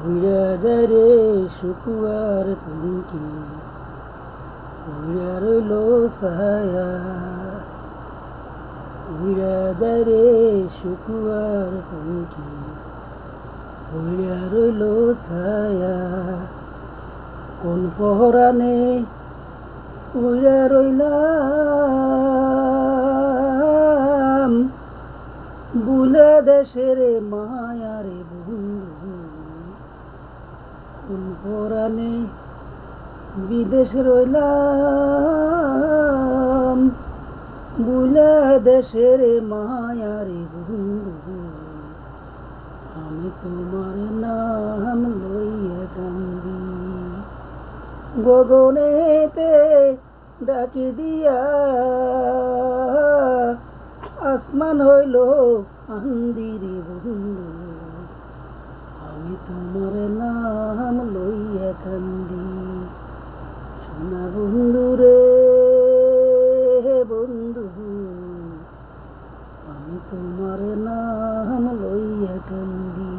উইরা যায় রে শুকুয়ার পঙ্কি, উইরা রইল ছায়া। উইরা যায় রে শুকুয়ার পঙ্কি, উইরা রইল ছায়া। কোন পহরানে উইরা রইলাম, বুলে দেশের মায়ারে বন্ধু। কোন পরাণে বিদেশ রইলাম, বুলে দেশের মায়ারে বন্ধু। আমি তোমার নাম লইয়া কান্দি, গগনেতে ডাকি দিয়া আসমান হইল আন্দিরে বন্ধু। আমি তোমার নাম লইয়া কান্দি, সোনা বন্ধু রে বন্ধু। আমি তোমার নাম লইয়া কান্দি।